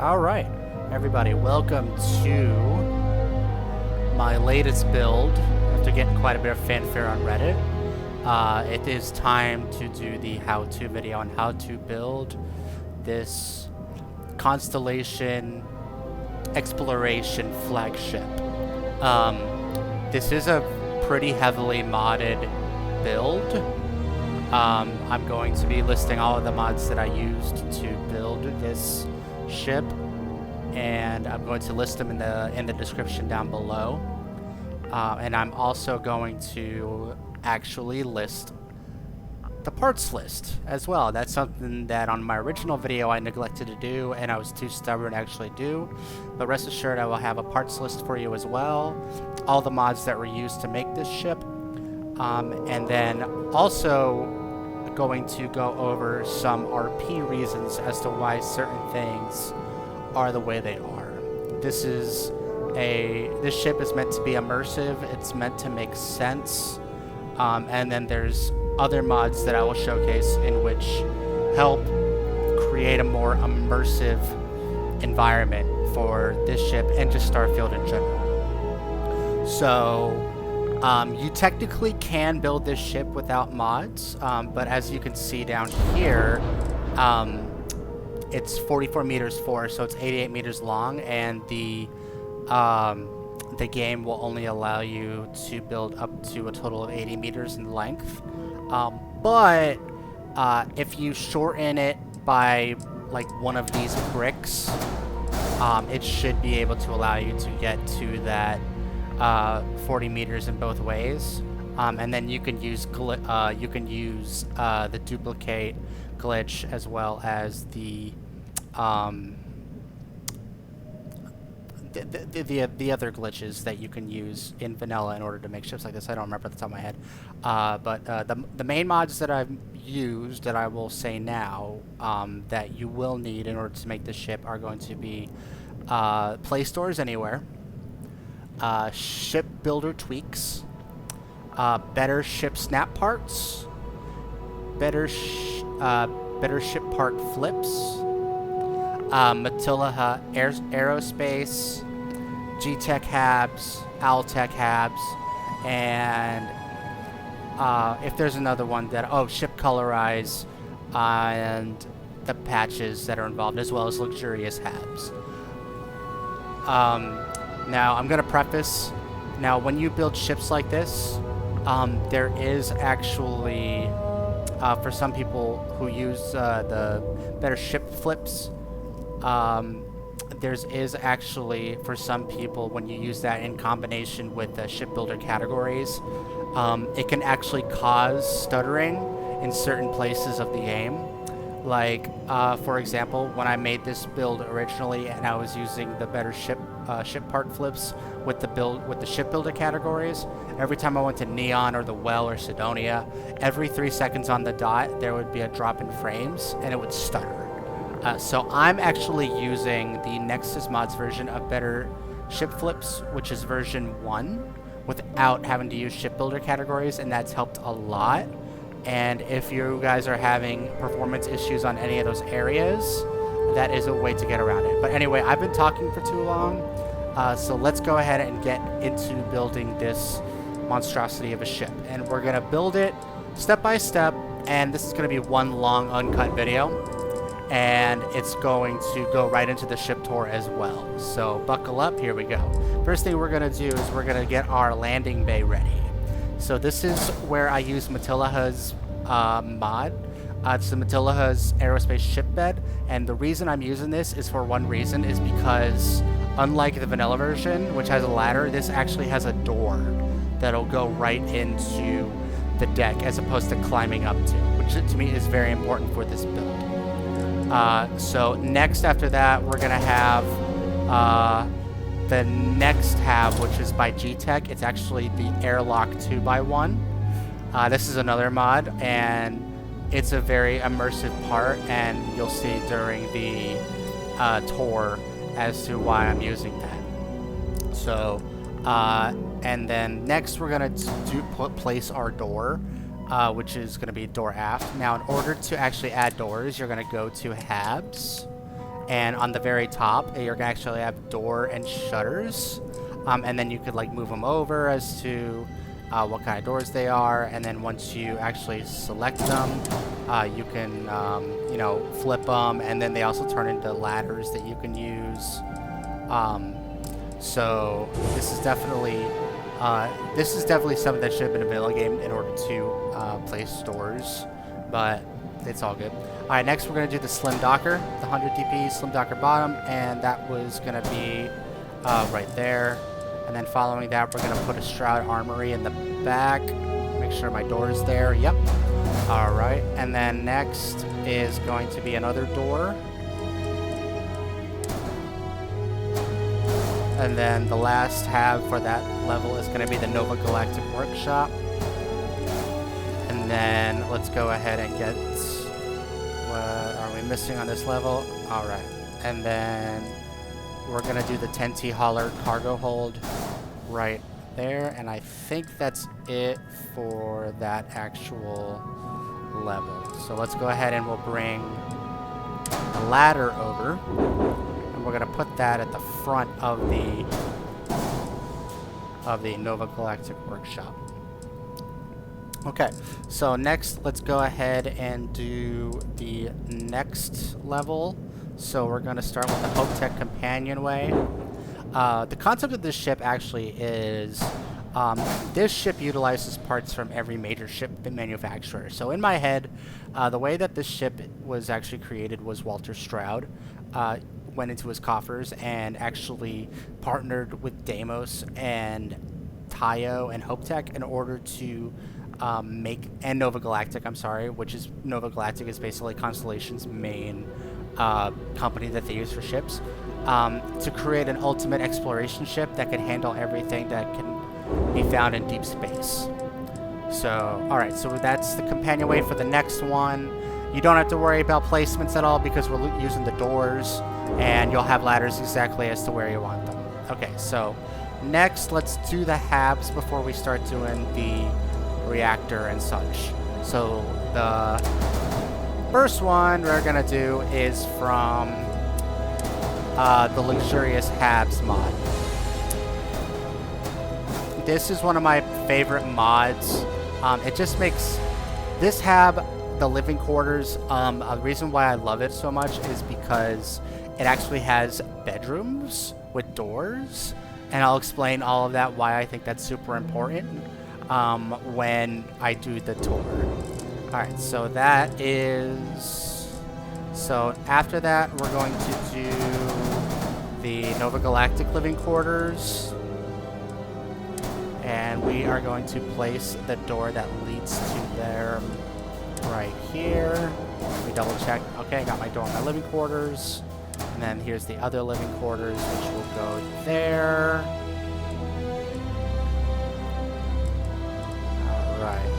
Alright, everybody, welcome to my latest build. After getting quite a bit of fanfare on Reddit, it is time to do the how-to video on how to build this Constellation exploration flagship. This is a pretty heavily modded build. I'm going to be listing all of the mods that I used to build this ship, and I'm going to list them in the description down below. And I'm also going to actually list the parts list as well. That's something that on my original video I neglected to do, and I was too stubborn to actually do. But rest assured, I will have a parts list for you as well. All the mods that were used to make this ship. And then also going to go over some RP reasons as to why certain things are the way they are. This ship is meant to be immersive. It's meant to make sense. And then there's other mods that I will showcase in which help create a more immersive environment for this ship and just Starfield in general. So you technically can build this ship without mods, but as you can see down here, it's 44 meters forward, so it's 88 meters long, and the game will only allow you to build up to a total of 80 meters in length. But if you shorten it by like one of these bricks, it should be able to allow you to get to that 40 meters in both ways, and then you can use the duplicate glitch as well as the other glitches that you can use in vanilla in order to make ships like this. I don't remember at the top of my head, but the main mods that I've used that I will say now that you will need in order to make this ship are going to be Play Stores Anywhere, ship builder tweaks, better ship snap parts, better ship part flips, Matilija Aerospace, Gtech Habs, Tech Habs, and if there's another one that ship Colorize, and the patches that are involved, as well as luxurious Habs. Now, I'm going to preface, now when you build ships like this, there is actually, for some people who use the better ship flips, is actually, for some people, when you use that in combination with the shipbuilder categories, it can actually cause stuttering in certain places of the game. Like, for example, when I made this build originally and I was using the better ship part flips with the shipbuilder categories, every time I went to Neon or the Well or Sidonia, every 3 seconds on the dot there would be a drop in frames and it would stutter. So I'm actually using the Nexus Mods version of better ship flips, which is version 1, without having to use shipbuilder categories, and that's helped a lot. And if you guys are having performance issues on any of those areas, that is a way to get around it. But anyway, I've been talking for too long, so let's go ahead and get into building this monstrosity of a ship. And we're going to build it step by step, and this is going to be one long uncut video, and it's going to go right into the ship tour as well. So buckle up, here we go. First thing we're going to do is we're going to get our landing bay ready. So this is where I use Matilija's mod. It's the Matilija's Aerospace ship bed, and the reason I'm using this is for one reason, is because unlike the vanilla version, which has a ladder, this actually has a door that'll go right into the deck as opposed to climbing up to, which to me is very important for this build. So next after that, we're gonna have the next hab, which is by Gtech. It's actually the Airlock 2x1. This is another mod, and it's a very immersive part, and you'll see during the tour as to why I'm using that. So, and then next we're gonna place our door, which is gonna be door aft. Now, in order to actually add doors, you're gonna go to Habs, and on the very top, you're gonna actually have door and shutters, and then you could like move them over as to what kind of doors they are, and then once you actually select them, you can you know, flip them, and then they also turn into ladders that you can use. So this is definitely something that should have been a vanilla game in order to place doors, but it's all good. All right, next we're going to do the Slim Docker, the 100 DP Slim Docker bottom, and that was going to be right there. And then following that, we're going to put a Stroud Armory in the back. Make sure my door is there. Yep. All right, and then next is going to be another door. And then the last hab for that level is going to be the Nova Galactic Workshop. And then let's go ahead and get... What are we missing on this level? Alright. And then we're going to do the 10T Hauler cargo hold right there. And I think that's it for that actual level. So let's go ahead and we'll bring the ladder over. We're going to put that at the front of the Nova Galactic Workshop. Okay, so next let's go ahead and do the next level. So we're going to start with the Gtech Companionway. The concept of this ship actually is this ship utilizes parts from every major ship manufacturer. So in my head, the way that this ship was actually created was Walter Stroud went into his coffers and actually partnered with Deimos and Tayo and Gtech in order to and Nova Galactic, I'm sorry, which is Nova Galactic is basically Constellation's main company that they use for ships, to create an ultimate exploration ship that can handle everything that can be found in deep space. So, alright, so that's the companionway for the next one. You don't have to worry about placements at all because we're using the doors, and you'll have ladders exactly as to where you want them. Okay, so next let's do the habs before we start doing the reactor and such. So the first one we're gonna do is from the Luxurious Habs mod. This is one of my favorite mods. It just makes this hab, the living quarters, the reason why I love it so much is because it actually has bedrooms with doors, and I'll explain all of that, why I think that's super important when I do the tour. Alright, so that is... So after that, we're going to do the Nova Galactic living quarters, and we are going to place the door that leads to there right here. Let me double check. Okay, I got my door in my living quarters. And then here's the other living quarters, which will go there. Alright.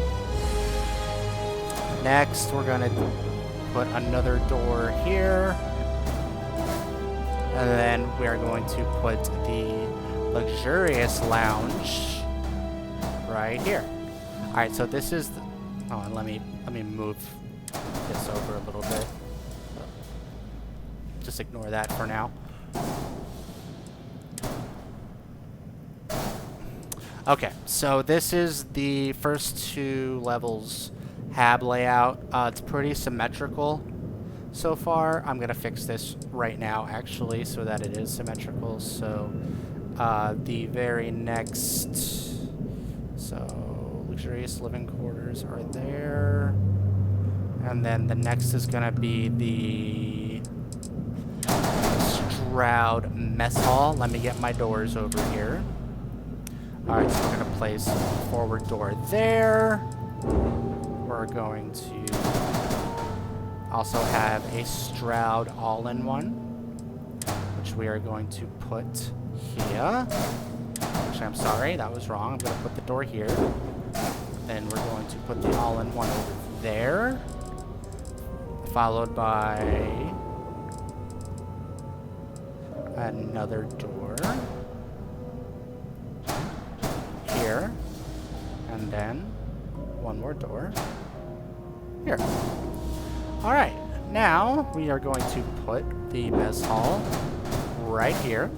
Next, we're going to put another door here. And then we are going to put the luxurious lounge right here. Alright, so this is the... Oh, and let me move this over a little bit. Just ignore that for now. Okay, so this is the first two levels hab layout. It's pretty symmetrical so far. I'm gonna fix this right now actually so that it is symmetrical. So the very next, so luxurious living quarters are there, and then the next is gonna be the Stroud mess hall. Let me get my doors over here. Alright, so we're going to place a forward door there. We're going to also have a Stroud all-in-one, which we are going to put here. Actually, I'm sorry, that was wrong. I'm going to put the door here. Then we're going to put the all-in-one over there, followed by another door here, and then one more door here. Alright, now we are going to put the mess hall right here.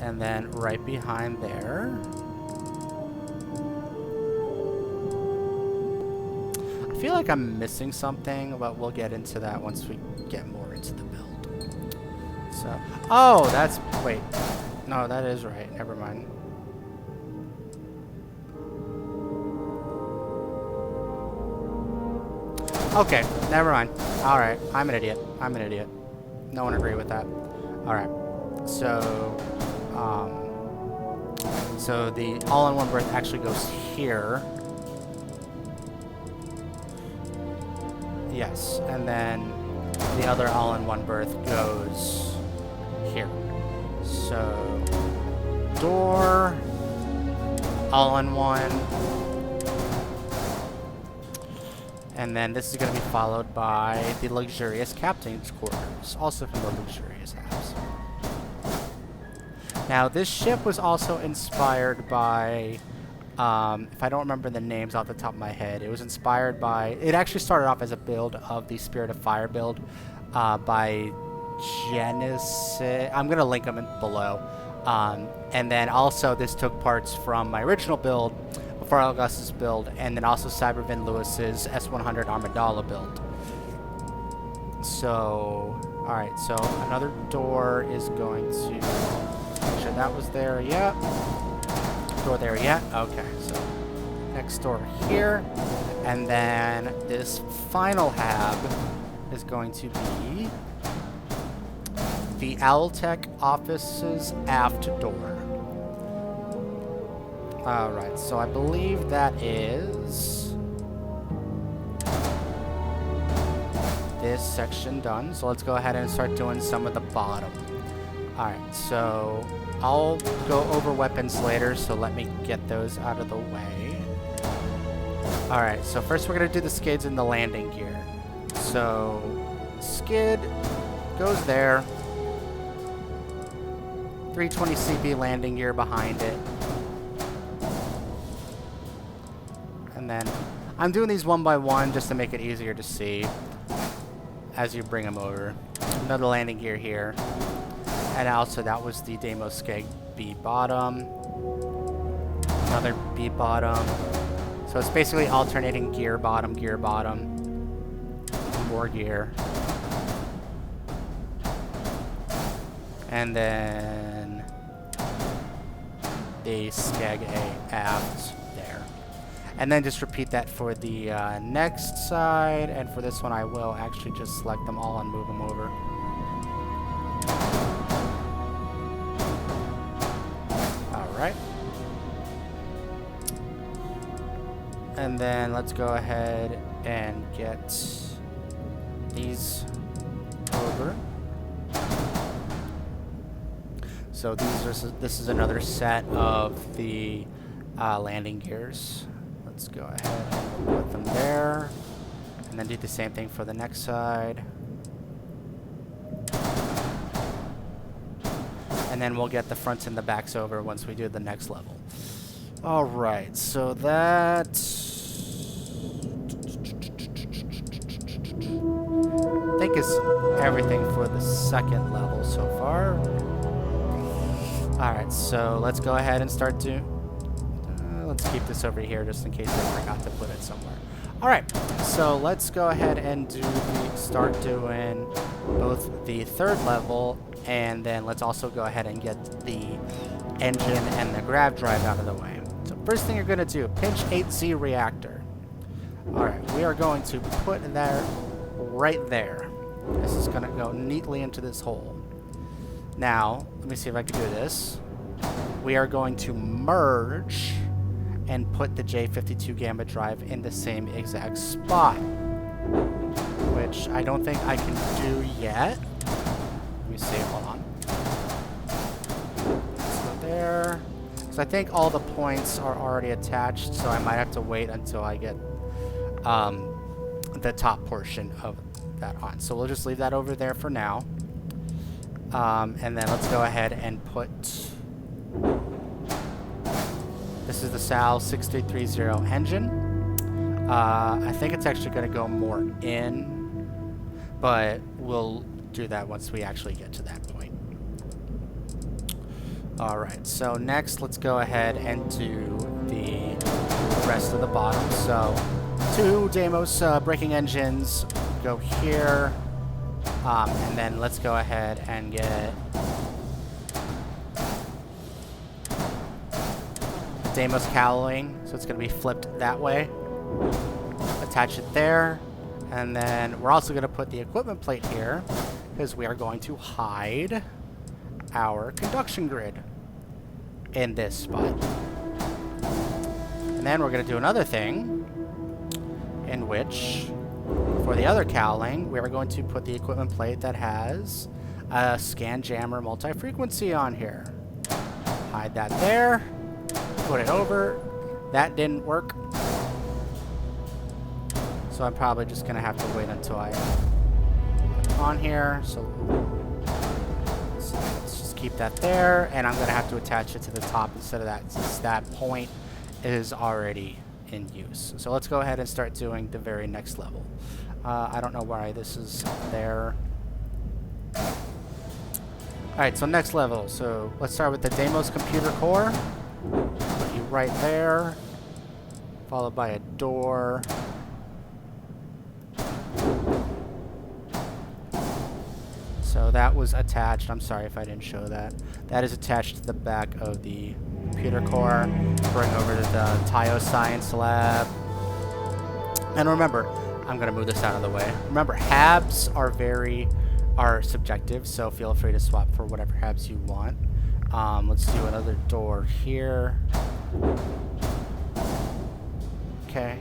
And then right behind there. I feel like I'm missing something, but we'll get into that once we get more into the build. So, oh, that's, wait. No, that is right. Never mind. Okay, never mind. Alright, I'm an idiot. I'm an idiot. No one agree with that. Alright, so the all-in-one berth actually goes here. Yes, and then the other all-in-one berth goes here. So, door, all-in-one, and then this is going to be followed by the luxurious captain's quarters, also from the luxurious apps. Now, this ship was also inspired by, if I don't remember the names off the top of my head, it was inspired by, it actually started off as a build of the Spirit of Fire build by Genesis. I'm going to link them below. And then also this took parts from my original build, before Augustus build, and then also Cybervin Lewis's S100 Armadillo build. So, alright, so another door is going to, make sure that was there, yeah. Door there yet? Okay, so next door here. And then this final hab is going to be the Tech office's aft door. Alright, so I believe that is this section done. So let's go ahead and start doing some of the bottom. Alright, so I'll go over weapons later, so let me get those out of the way. Alright, so first we're going to do the skids and the landing gear. So, skid goes there. 320 CP landing gear behind it. And then, I'm doing these one by one just to make it easier to see as you bring them over. Another landing gear here. And also that was the Deimos Skeg B bottom. Another B bottom. So it's basically alternating gear bottom, more gear. And then the Skeg A aft there. And then just repeat that for the next side. And for this one I will actually just select them all and move them over. Alright. And then let's go ahead and get these over. So this is another set of the landing gears. Let's go ahead and put them there. And then do the same thing for the next side. And then we'll get the fronts and the backs over once we do the next level. Alright, so that I think is everything for the second level so far. Alright, so let's go ahead and start to... let's keep this over here just in case I forgot to put it somewhere. Alright, so let's go ahead and start doing both the third level, and then let's also go ahead and get the engine and the grav drive out of the way. So first thing you're going to do, pinch 8Z reactor. Alright, we are going to put that right there. This is going to go neatly into this hole. Now, let me see if I can do this. We are going to merge and put the J52 gamma drive in the same exact spot, which I don't think I can do yet. Let me see, hold on. Let's go there. So I think all the points are already attached, so I might have to wait until I get the top portion of that on. So we'll just leave that over there for now. And then let's go ahead and put... This is the SAL-6330 engine. I think it's actually going to go more in, but we'll do that once we actually get to that point. Alright, so next let's go ahead and do the rest of the bottom. So 2 Deimos braking engines go here, and then let's go ahead and get Deimos cowling, so it's going to be flipped that way. Attach it there, and then we're also going to put the equipment plate here because we are going to hide our conduction grid in this spot. And then we're going to do another thing in which, for the other cowling, we are going to put the equipment plate that has a scan jammer multi-frequency on here. Hide that there. Put it over. That didn't work. So I'm probably just going to have to wait until I on here. So let's just keep that there. And I'm going to have to attach it to the top instead of that, since that point is already in use. So let's go ahead and start doing the very next level. I don't know why this is there. Alright, so next level. So let's start with the Deimos computer core. Put you right there, followed by a door. So that was attached. I'm sorry if I didn't show that. That is attached to the back of the computer core. Bring over to the Tayo Science Lab. And remember, I'm going to move this out of the way. Remember, Habs are subjective, so feel free to swap for whatever Habs you want. Let's do another door here. Okay.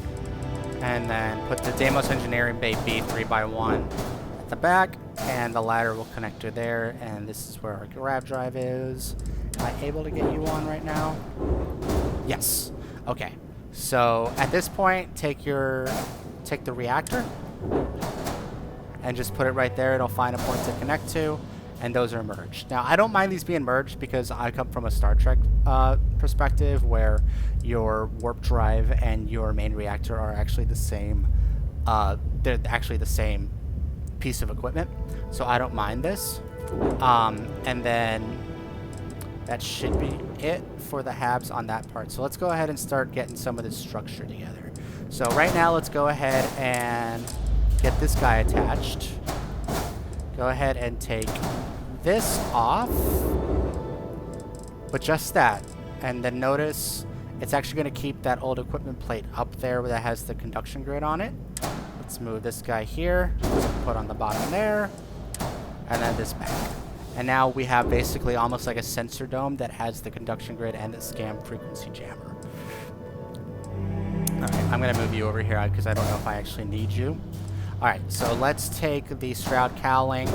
And then put the Deimos Engineering Bay B3x1 at the back, and the ladder will connect to there, and this is where our Grav drive is. Am I able to get you on right now? Yes. Okay. So at this point, take the reactor and just put it right there. It'll find a point to connect to, and those are merged. Now, I don't mind these being merged because I come from a Star Trek perspective where your warp drive and your main reactor are actually the same. They're actually the same piece of equipment, so I don't mind this. And then that should be it for the Habs on that part. So let's go ahead and start getting some of this structure together. So right now, let's go ahead and get this guy attached. Go ahead and take this off, but just that. And then notice it's actually going to keep that old equipment plate up there that has the conduction grid on it. Let's move this guy here, put on the bottom there, and then this back. And now we have basically almost like a sensor dome that has the conduction grid and the scan frequency jammer. Alright, I'm going to move you over here because I don't know if I actually need you. Alright, so let's take the Stroud cowling,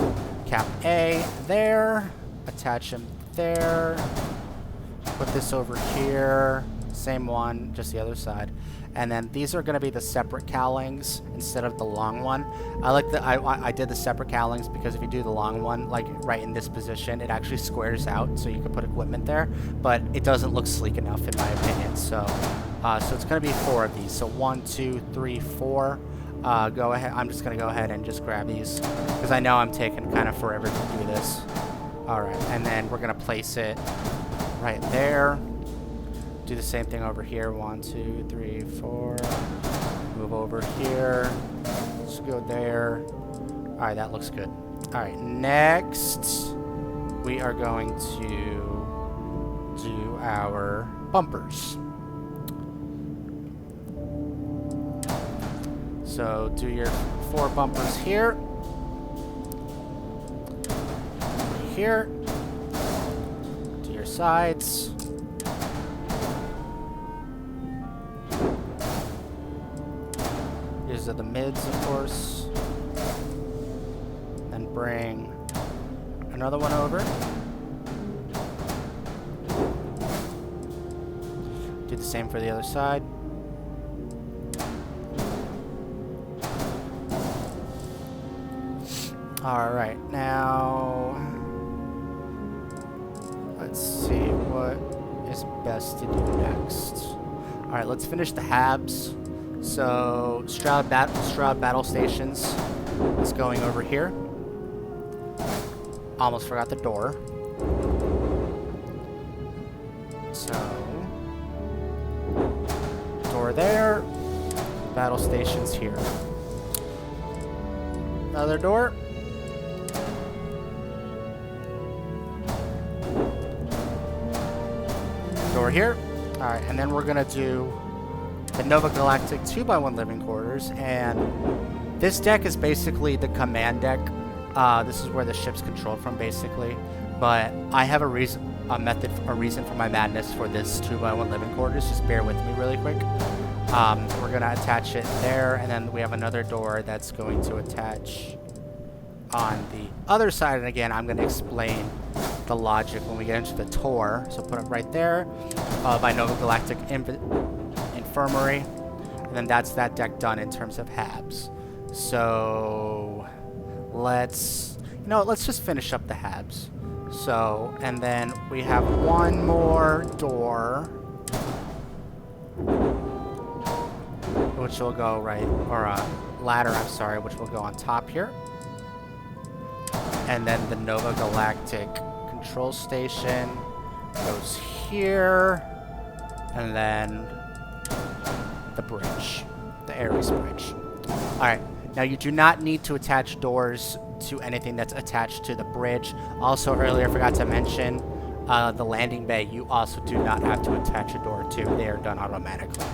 cap A there, attach him there, put this over here, same one, just the other side. And then these are going to be the separate cowlings instead of the long one. I did the separate cowlings because if you do the long one, like right in this position, it actually squares out, so you can put equipment there. But it doesn't look sleek enough, in my opinion. So it's going to be 4 of these. So 1, 2, 3, 4. Go ahead. I'm just going to go ahead and just grab these because I know I'm taking kind of forever to do this. All right, and then we're going to place it right there. Do the same thing over here. 1, 2, 3, 4. Move over here. Let's go there. All right, that looks good. All right, next we are going to do our bumpers. So do your 4 bumpers here. Here. Do your sides. These are the mids, of course. Then bring another one over. Do the same for the other side. Alright, now let's see what is best to do next. Alright, let's finish the Habs. So Stroud Battle Stations is going over here. Almost forgot the door. So door there. Battle Stations here. Another door. Door here. Alright, and then we're gonna do the Nova Galactic 2x1 living quarters, and this deck is basically the command deck. This is where the ship's controlled from, basically. But I have a reason for my madness for this 2x1 living quarters. Just bear with me really quick. We're gonna attach it there, and then we have another door that's going to attach on the other side. And again, I'm gonna explain the logic when we get into the tour. So put it right there by Nova Galactic Infirmary, and then that's that deck done in terms of Habs. So let's just finish up the Habs. So, and then we have one more door, which will go right, or a ladder, I'm sorry, which will go on top here. And then the Nova Galactic control station goes here, and then the bridge, the Ares bridge. Alright, now you do not need to attach doors to anything that's attached to the bridge. Also, earlier I forgot to mention the landing bay, you also do not have to attach a door to. They are done automatically.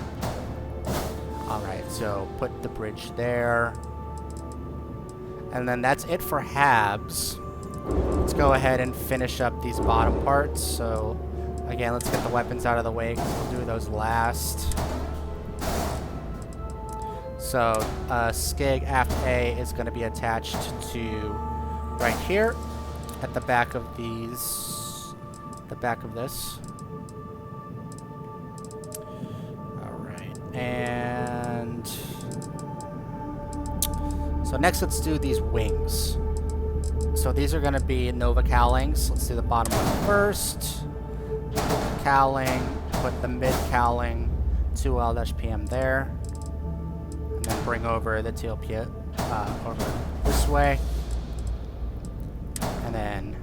Alright, so put the bridge there. And then that's it for Habs. Let's go ahead and finish up these bottom parts. So, again, let's get the weapons out of the way because we'll do those last. So, Skig Aft A is going to be attached to right here at the back of these, the back of this. Alright, and so next let's do these wings. So these are going to be Nova cowlings. Let's do the bottom one first. Cowling, put the mid cowling 2L-PM there. And then bring over the TLP over this way. And then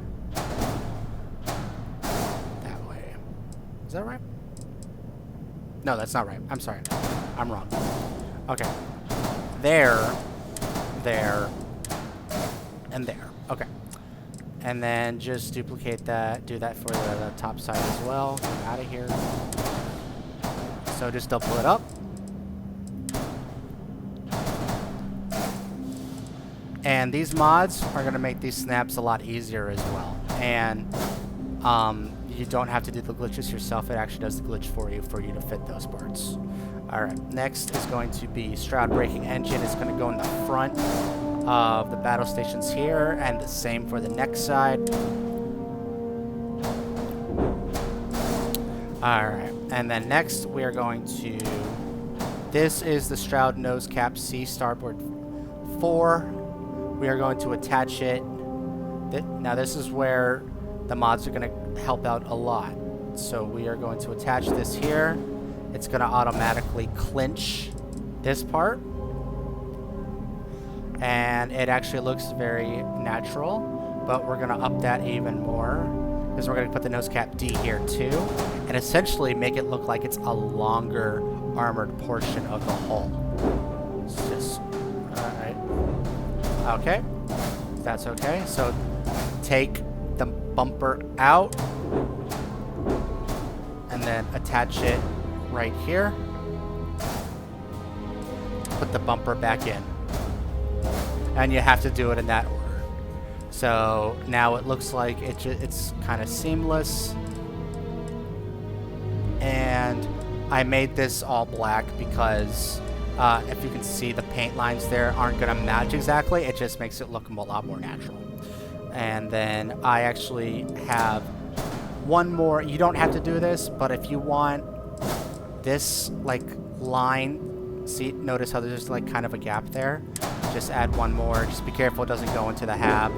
that way. Is that right? No, that's not right. I'm sorry. I'm wrong. Okay. There, and there. Okay. And then just duplicate that, do that for the top side as well. Get out of here. So just double it up. And these mods are going to make these snaps a lot easier as well. And you don't have to do the glitches yourself. It actually does the glitch for you to fit those parts. Alright, next is going to be Stroud Braking Engine. It's going to go in the front of the battle stations here, and the same for the next side. Alright, and then next we are going to... This is the Stroud Nose Cap C Starboard 4. We are going to attach it. Now this is where the mods are going to help out a lot. So we are going to attach this here. It's going to automatically clinch this part. And it actually looks very natural, but we're going to up that even more because we're going to put the nose cap D here too, and essentially make it look like it's a longer armored portion of the hull. It's just, alright. Okay, that's okay. So take the bumper out and then attach it right here. Put the bumper back in. And you have to do it in that order. So now it looks like it's kind of seamless. And I made this all black because if you can see, the paint lines there aren't going to match exactly. It just makes it look a lot more natural. And then I actually have one more. You don't have to do this, but if you want this like line, see, notice how there's like kind of a gap there. Just add one more. Just be careful it doesn't go into the hab,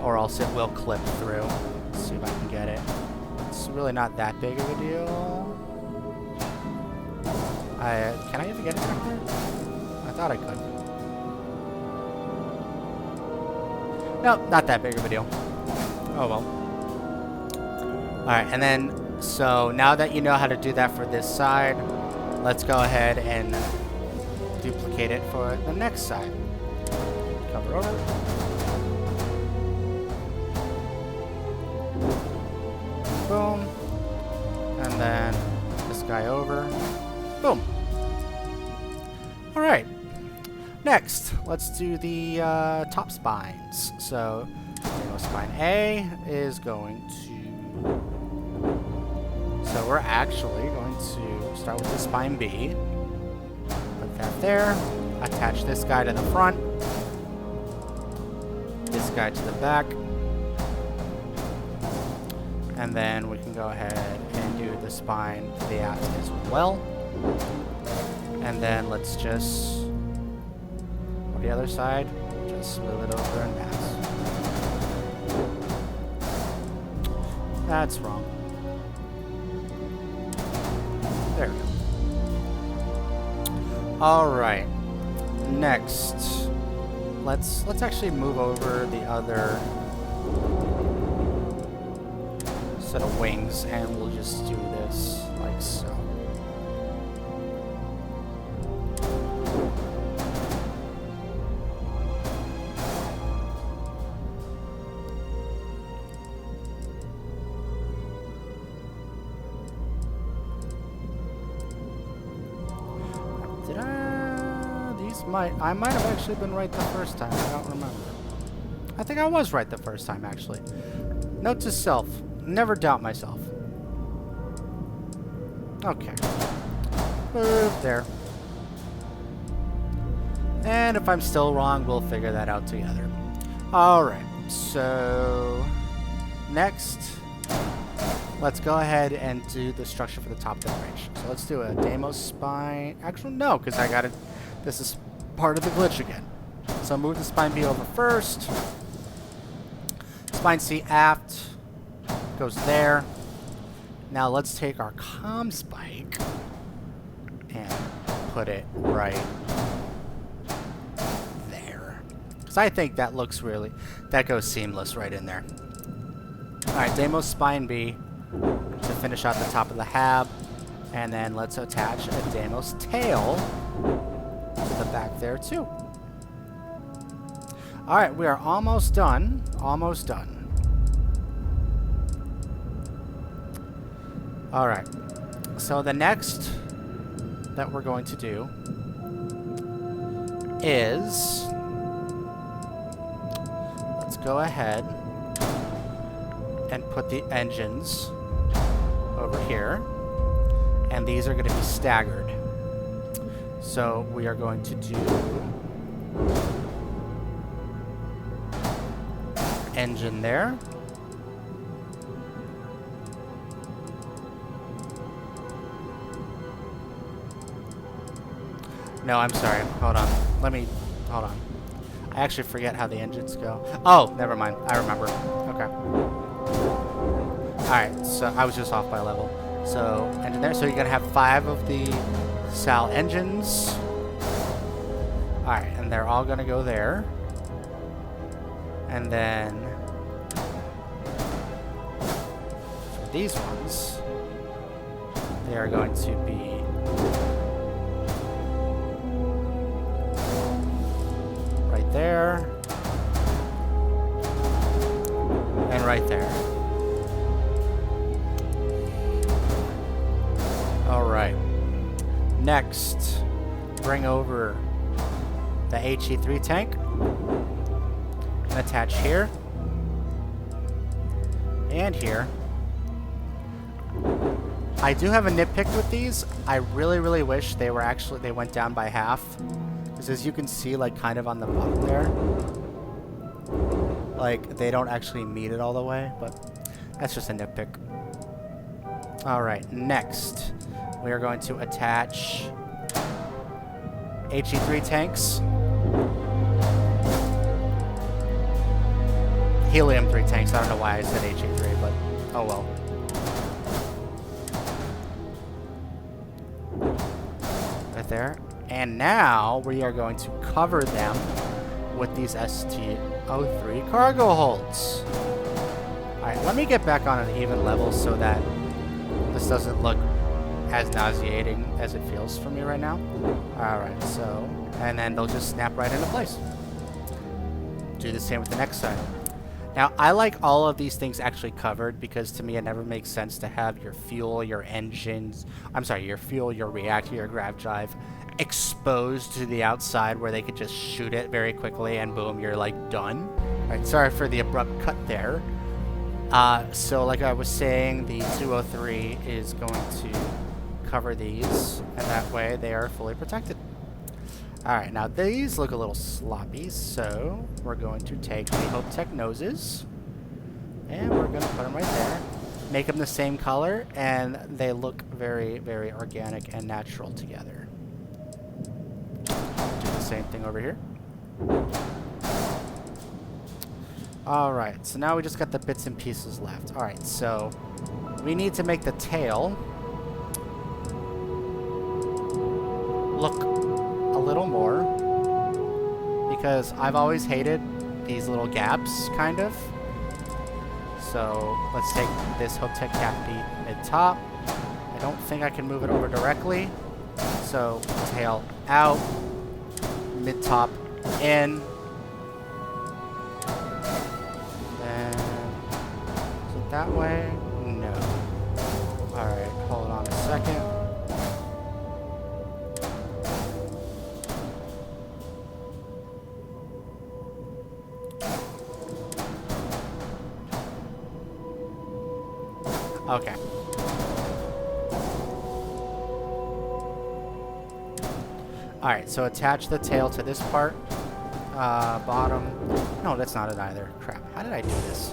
or else it will clip through. Let's see if I can get it. It's really not that big of a deal. Can I even get it back there? I thought I could. Nope, not that big of a deal. Oh well. Alright, and then, so now that you know how to do that for this side, let's go ahead and duplicate it for the next side. Cover over. Boom. And then this guy over. Boom. Alright. Next, let's do the top spines. So, spine A is going to... So we're actually going to start with the spine B. Put that there. Attach this guy to the front. This guy to the back. And then we can go ahead and do the spine to the aft as well. And then let's just... On the other side, just move it over and pass. That's wrong. There we go. Alright. Next. Let's actually move over the other set of wings and we'll just do this like so. I might have actually been right the first time. I don't remember. I think I was right the first time, actually. Note to self. Never doubt myself. Okay. There. And if I'm still wrong, we'll figure that out together. Alright. So... Next... Let's go ahead and do the structure for the top of the bridge. So let's do a Deimos spine... Actually, no, because I got it... This is part of the glitch again. So move the spine B over first. Spine C aft. Goes there. Now let's take our Commspike and put it right there. Because I think that looks really... That goes seamless right in there. Alright, Deimos spine B to finish out the top of the hab. And then let's attach a Deimos tail to the back there too. Alright, we are almost done. Almost done. Alright. So the next that we're going to do is... Let's go ahead and put the engines over here. And these are going to be staggered. So we are going to do engine there. No, I'm sorry. Hold on. Hold on. I actually forget how the engines go. Oh, never mind. I remember. Okay. Alright, so I was just off by a level. So, engine there. So you're going to have 5 of the SAL engines. Alright, and they're all going to go there. And then for these ones, they are going to be right there and right there. Alright. Next, bring over the He3 tank and attach here and here. I do have a nitpick with these. I really wish they went down by half, because as you can see, like kind of on the bottom there, like they don't actually meet it all the way, but that's just a nitpick. Alright, next we are going to attach He3 tanks. Helium-3 tanks. I don't know why I said He3, but oh well. right there. And now we are going to cover them with these ST03 cargo holds. Alright, let me get back on an even level so that this doesn't look as nauseating as it feels for me right now. Alright, so, and then they'll just snap right into place. Do the same with the next side. Now, I like all of these things actually covered because to me it never makes sense to have your fuel, your engines, your fuel, your reactor, your grav drive exposed to the outside where they could just shoot it very quickly and boom, you're like done. Alright, sorry for the abrupt cut there. So like I was saying, the 203 is going to cover these and that way they are fully protected. Alright, now these look a little sloppy, so we're going to take the Gtech noses and we're going to put them right there. Make them the same color and they look very, very organic and natural together. Do the same thing over here. Alright, so now we just got the bits and pieces left. Alright, so we need to make the tail look a little more because I've always hated these little gaps, kind of. So let's take this Gtech cap B mid-top. I don't think I can move it over directly. So tail out, mid-top in. And is it that way? No. Alright, hold on a second. Okay. Alright, so attach the tail to this part. Bottom. No, that's not it either. Crap. How did I do this?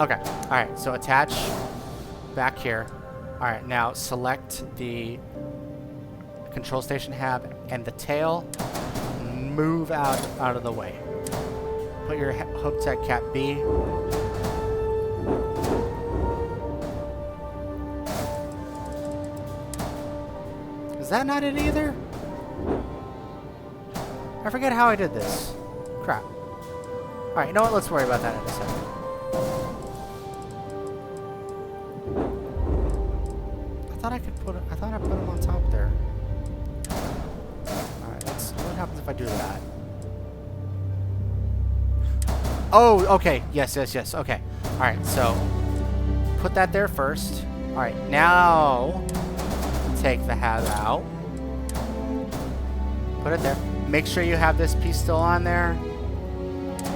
Okay. Alright, so attach back here. Alright, now select the control station hab and the tail, move out of the way. Put your Gtech cap B. Is that not it either? I forget how I did this. Crap. Alright, you know what? Let's worry about that in a second. I thought I put them on top there. What happens if I do that? Oh, okay. Yes. Okay. Alright, so put that there first. Alright, now take the hab out. Put it there. Make sure you have this piece still on there.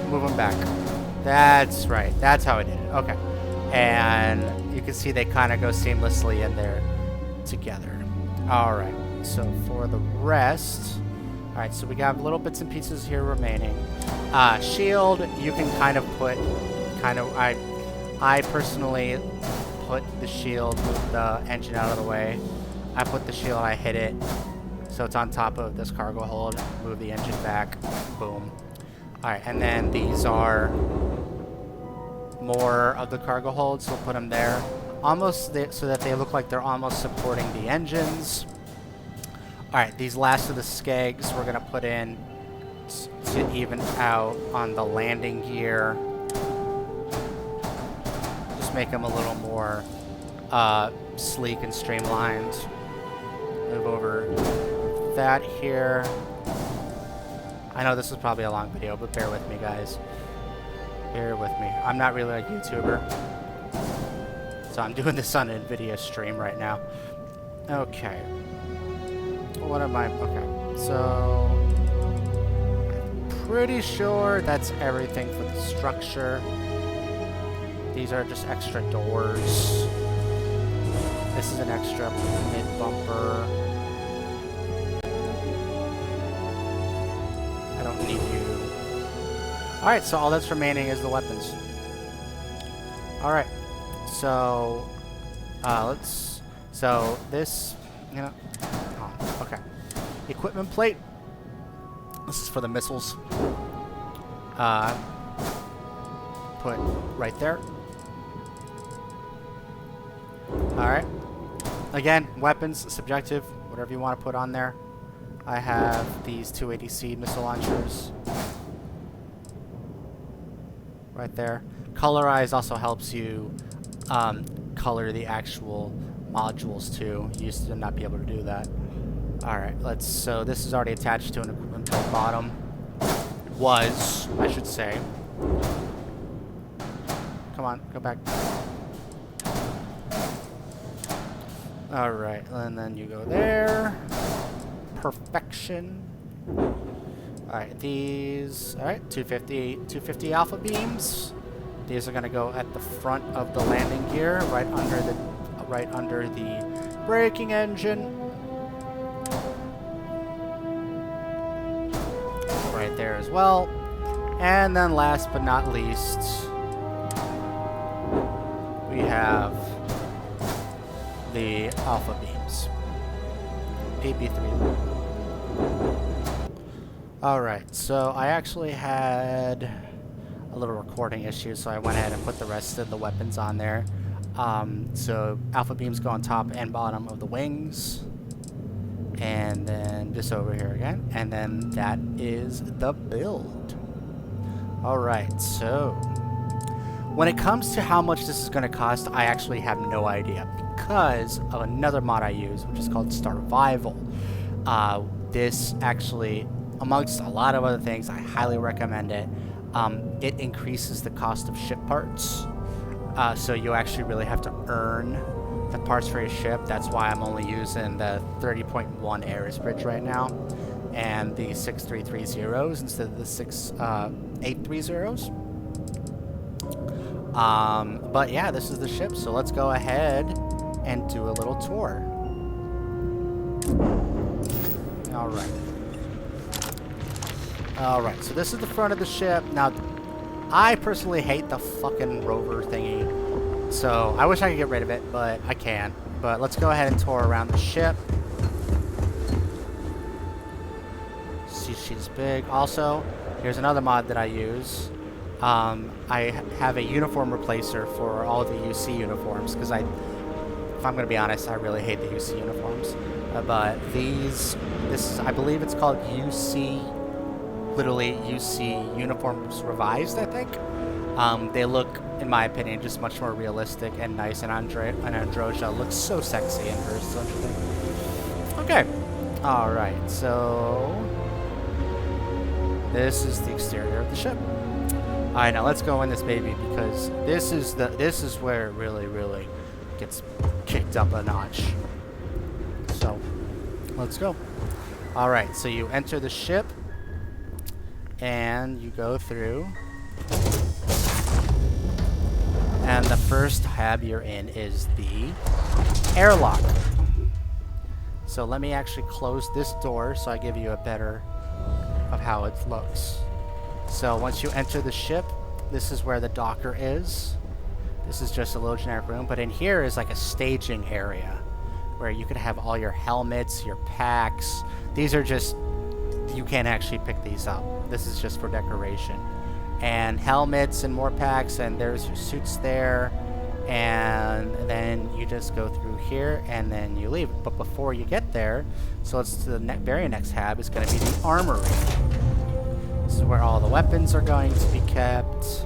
Move them back. That's right. That's how I did it. Okay. And you can see they kind of go seamlessly in there together. Alright, so for the rest... Alright, so we got little bits and pieces here remaining. Shield, you can kind of put, I personally put the shield with the engine out of the way. I put the shield, I hit it, so it's on top of this cargo hold. Move the engine back, boom. Alright, and then these are more of the cargo holds, so we'll put them there. Almost so that they look like they're almost supporting the engines. Alright, these last of the skegs we're going to put in to even out on the landing gear. Just make them a little more sleek and streamlined. Move over that here. I know this is probably a long video, but bear with me, guys. Bear with me. I'm not really a YouTuber, so I'm doing this on a video stream right now. Okay. What am I? Okay, so I'm pretty sure that's everything for the structure. These are just extra doors. This is an extra mid bumper. I don't need you. Alright, so all that's remaining is the weapons. Alright, so so this, you know. Okay. Equipment plate. This is for the missiles. put right there. Alright. Again, weapons, subjective, whatever you want to put on there. I have these 280C missile launchers. Right there. Colorize also helps you color the actual modules too. You used to not be able to do that. Alright, so this is already attached to an equipment bottom. Was, I should say. Come on, go back. Alright, and then you go there. Perfection. Alright, these, alright, 250 alpha beams. These are gonna go at the front of the landing gear, right under the braking engine. Right there as well. And then last but not least, we have the alpha beams. PP3. Alright, so I actually had a little recording issue, so I went ahead and put the rest of the weapons on there. So alpha beams go on top and bottom of the wings. And then this over here again. And then that is the build. Alright, so when it comes to how much this is going to cost, I actually have no idea because of another mod I use, which is called Starvival. This actually, amongst a lot of other things, I highly recommend it. It increases the cost of ship parts. So you actually really have to earn the parts for your ship. That's why I'm only using the 30.1 Ares bridge right now and the 6330s instead of the 830s. But yeah, this is the ship, so let's go ahead and do a little tour. Alright, so this is the front of the ship. Now, I personally hate the fucking rover thingy, so I wish I could get rid of it, but I can't. But let's go ahead and tour around the ship. See, she's big. Also, here's another mod that I use. I have a uniform replacer for all the UC uniforms, because if I'm going to be honest, I really hate the UC uniforms. But this is, I believe it's called UC, literally UC Uniforms Revised, I think. They look, in my opinion, just much more realistic and nice, and Androsia looks so sexy in hers, don't you think? Okay. Alright, so this is the exterior of the ship. Alright, now let's go in this baby, because this is where it really gets kicked up a notch. So let's go. Alright, so you enter the ship and you go through, and the first tab you're in is the airlock. So let me actually close this door so I give you a better of how it looks. So once you enter the ship, this is where the docker is. This is just a little generic room, but in here is like a staging area where you could have all your helmets, your packs. These are just, you can't actually pick these up. This is just for decoration. And helmets and more packs, and there's your suits there. And then you just go through here and then you leave. But before you get there, so let's to the very next tab is going to be the armory. This is where all the weapons are going to be kept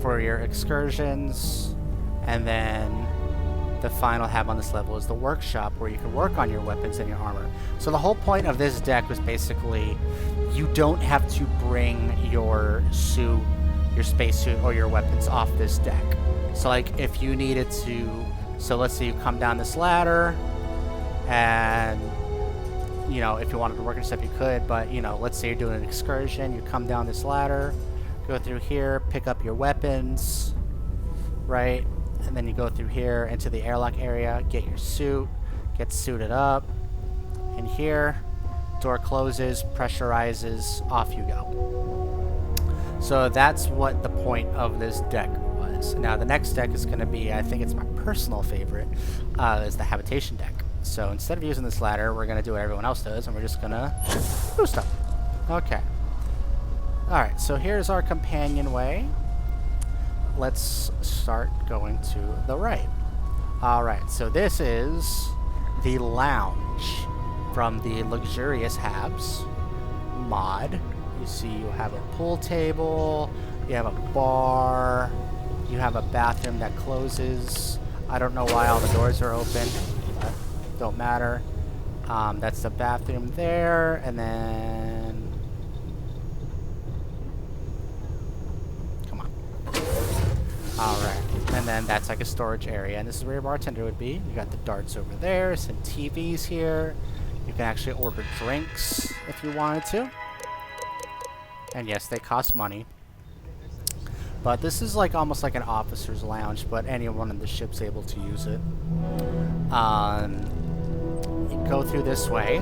for your excursions. And then the final tab on this level is the workshop, where you can work on your weapons and your armor. So the whole point of this deck was basically you don't have to bring your suit, your spacesuit, or your weapons off this deck. So like if you needed to, so let's say you come down this ladder and, you know, if you wanted to work and stuff you could, but you know, let's say you're doing an excursion, you come down this ladder, go through here, pick up your weapons, right? And then you go through here into the airlock area, get your suit, get suited up, and here, door closes, pressurizes, off you go. So that's what the point of this deck was. Now the next deck is going to be, I think it's my personal favorite, is the habitation deck. So instead of using this ladder, we're going to do what everyone else does, and we're just going to boost up. Okay. Alright, so here's our companionway. Let's start going to the right. Alright, so this is the lounge from the Luxurious Habs mod. You see you have a pool table, you have a bar, you have a bathroom that closes. I don't know why all the doors are open, but don't matter. That's the bathroom there, and then... Come on. Alright, and then that's like a storage area, and this is where your bartender would be. You got the darts over there, some TVs here. You can actually order drinks if you wanted to. And yes, they cost money. But this is like almost like an officer's lounge, but anyone on the ship's able to use it. You go through this way,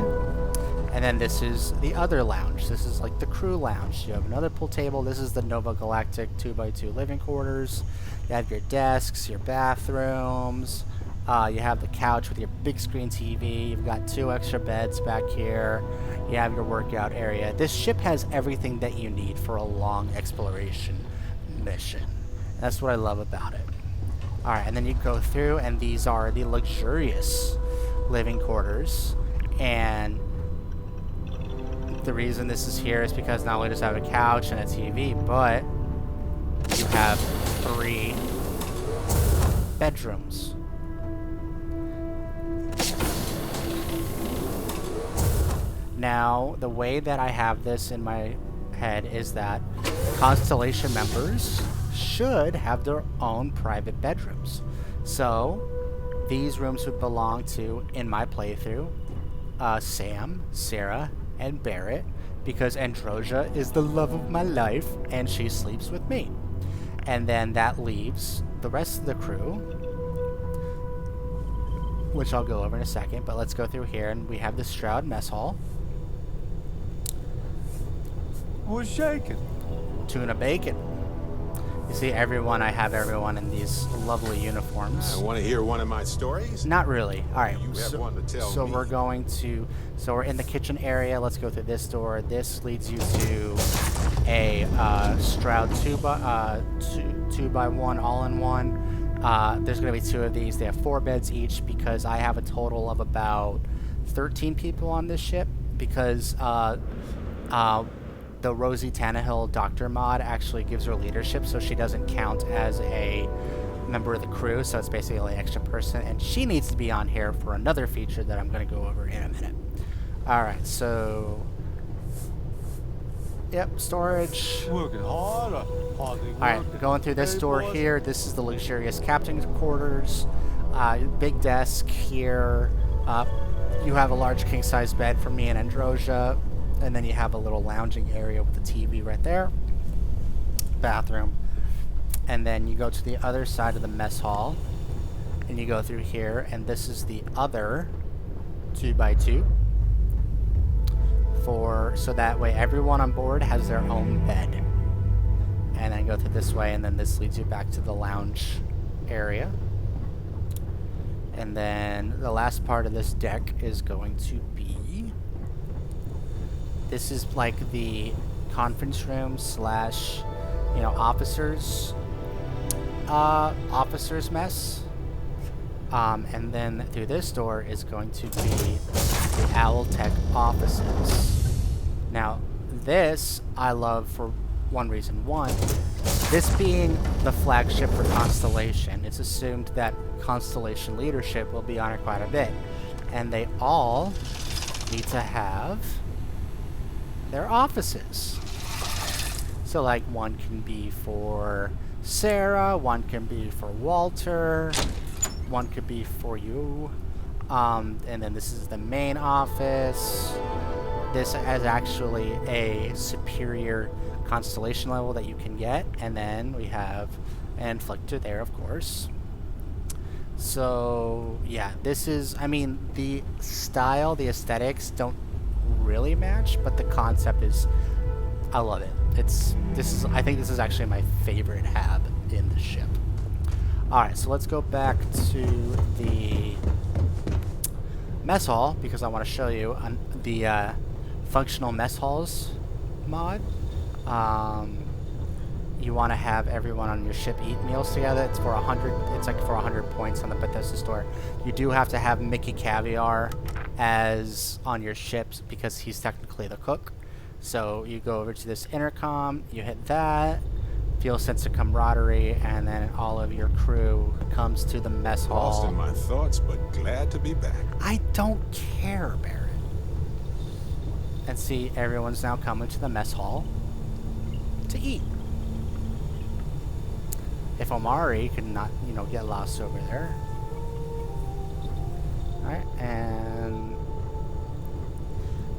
and then this is the other lounge. This is like the crew lounge. You have another pool table. This is the Nova Galactic 2x2 living quarters. You have your desks, your bathrooms. You have the couch with your big screen TV. You've got 2 extra beds back here. You have your workout area. This ship has everything that you need for a long exploration mission. That's what I love about it. Alright, and then you go through, and these are the luxurious living quarters. And the reason this is here is because not only does it have a couch and a TV, but you have 3 bedrooms. Now, the way that I have this in my head is that Constellation members should have their own private bedrooms. So, these rooms would belong to, in my playthrough, Sam, Sarah, and Barrett, because Androsia is the love of my life, and she sleeps with me. And then that leaves the rest of the crew, which I'll go over in a second, but let's go through here, and we have the Stroud mess hall. Who's shaking? Tuna bacon. You see, I have everyone in these lovely uniforms. I want to hear one of my stories? Not really. Alright, You have one to tell me. we're going to... So we're in the kitchen area. Let's go through this door. This leads you to a Stroud 2x1 all-in-one. There's going to be 2 of these. They have 4 beds each because I have a total of about 13 people on this ship because the Rosie Tannehill Doctor mod actually gives her leadership, so she doesn't count as a member of the crew, so it's basically an extra person, and she needs to be on here for another feature that I'm going to go over in a minute. Alright, so... Yep, storage. Working hard or hardly working? Alright, going through this door here, this is the luxurious captain's quarters. Big desk here. You have a large king-size bed for me and Androsia. And then you have a little lounging area with a TV right there. Bathroom. And then you go to the other side of the mess hall. And you go through here. And this is the other 2x2. So that way everyone on board has their own bed. And then go through this way. And then this leads you back to the lounge area. And then the last part of this deck is going to be... This is like the conference room slash, officers mess. And then through this door is going to be the Tech offices. Now, this I love for one reason. One, this being the flagship for Constellation, it's assumed that Constellation leadership will be on it quite a bit. And they all need to have their offices. So like one can be for Sarah, one can be for Walter, one could be for you, and then this is the main office. This is actually a superior Constellation level that you can get, and then we have an Inflictor there, of course. So yeah, this is, the style, the aesthetics don't really match, but the concept is, I love it. I think this is actually my favorite hab in the ship. Alright, so let's go back to the mess hall because I want to show you the functional mess halls mod. You want to have everyone on your ship eat meals together. It's for 100. It's like for 100 points on the Bethesda store. You do have to have Mickey Caviar as on your ships because he's technically the cook. So you go over to this intercom, you hit that, feel a sense of camaraderie, and then all of your crew comes to the mess hall. Lost in my thoughts, but glad to be back. I don't care, Barrett. And see, everyone's now coming to the mess hall to eat. If Omari could not, you know, get lost over there. Alright, and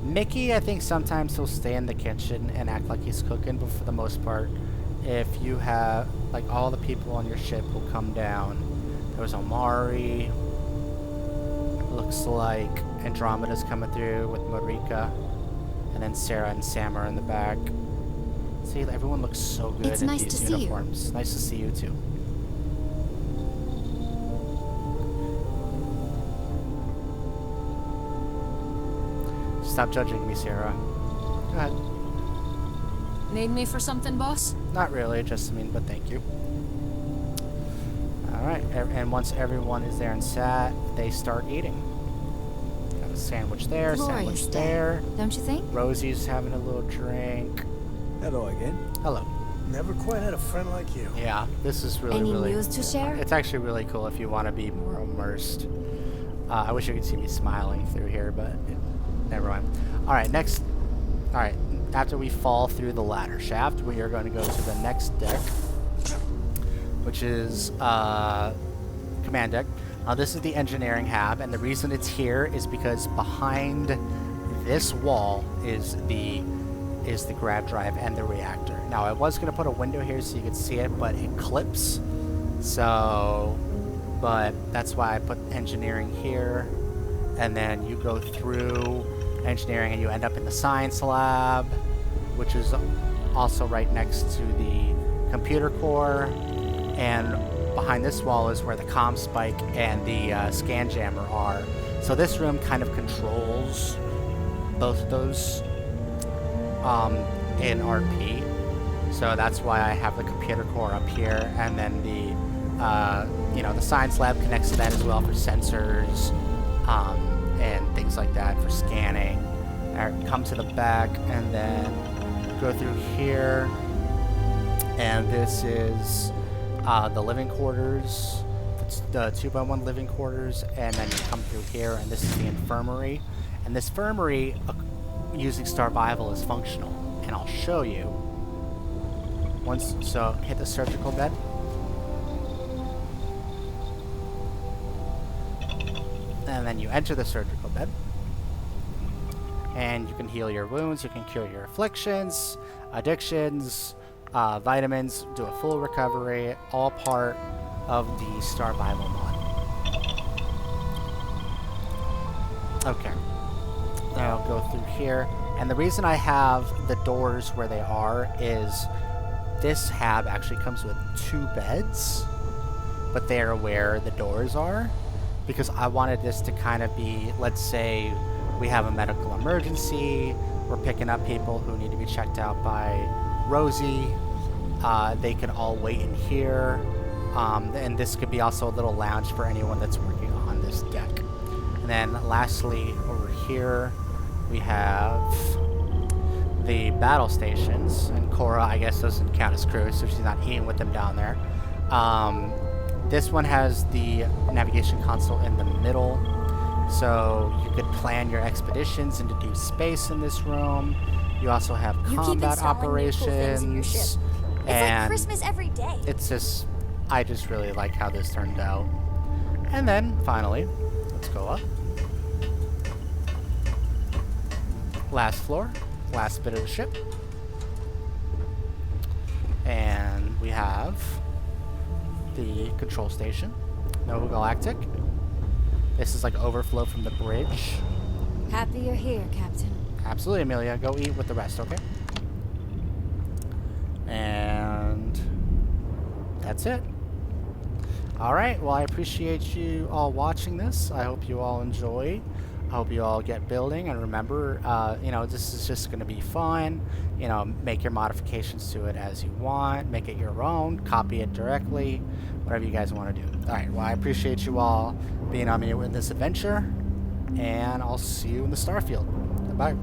Mickey, I think sometimes he'll stay in the kitchen and act like he's cooking, but for the most part, if you have, like, all the people on your ship will come down. There was Omari. Looks like Andromeda's coming through with Marika. And then Sarah and Sam are in the back. See, everyone looks so good in these uniforms. Nice to see you too. Stop judging me, Sarah. Go ahead. Need me for something, boss? Not really, just but thank you. Alright, and once everyone is there and sat, they start eating. Got a sandwich there, sandwich there. Don't you think? Rosie's having a little drink. Hello again. Hello. Never quite had a friend like you. Yeah, this is really, Any really... news to share? It's actually really cool if you want to be more immersed. I wish you could see me smiling through here, but never mind. Alright, next... Alright, after we fall through the ladder shaft, we are going to go to the next deck, which is command deck. This is the engineering hab, and the reason it's here is because behind this wall is the Grav drive and the reactor. Now, I was going to put a window here so you could see it, but it clips. So, but that's why I put engineering here, and then you go through engineering and you end up in the science lab, which is also right next to the computer core, and behind this wall is where the Commspike and the scan jammer are. So this room kind of controls both of those in RP. So that's why I have the computer core up here, and then the the science lab connects to that as well for sensors and things like that for scanning. Come to the back and then go through here, and this is the living quarters. It's the 2x1 living quarters, and then you come through here, and this is the infirmary. And this infirmary, using Starvival, is functional, and I'll show you. So hit the surgical bed. And then you enter the surgical bed. And you can heal your wounds, you can cure your afflictions, addictions, vitamins, do a full recovery, all part of the Starvival mod. Okay. Now I'll go through here. And the reason I have the doors where they are is this hab actually comes with 2 beds, but they are where the doors are, because I wanted this to kind of be, let's say we have a medical emergency, we're picking up people who need to be checked out by Rosie, they could all wait in here, and this could be also a little lounge for anyone that's working on this deck. And then lastly, over here, we have the battle stations, and Cora, I guess, doesn't count as crew, so she's not eating with them down there. This one has the navigation console in the middle, so you could plan your expeditions and deduce space in this room. You also have combat operations, it's like Christmas every day. It's just, I just really like how this turned out. And then finally, let's go up. Last floor, last bit of the ship, and we have the control station. No Galactic. This is like overflow from the bridge. Happy you're here, Captain. Absolutely, Amelia. Go eat with the rest, okay? And that's it. Alright, well, I appreciate you all watching this. I hope you all enjoy. I hope you all get building, and remember, you know, this is just going to be fun. You know, make your modifications to it as you want, make it your own, copy it directly, whatever you guys want to do. All right, well, I appreciate you all being on me in this adventure, and I'll see you in the Starfield. Bye.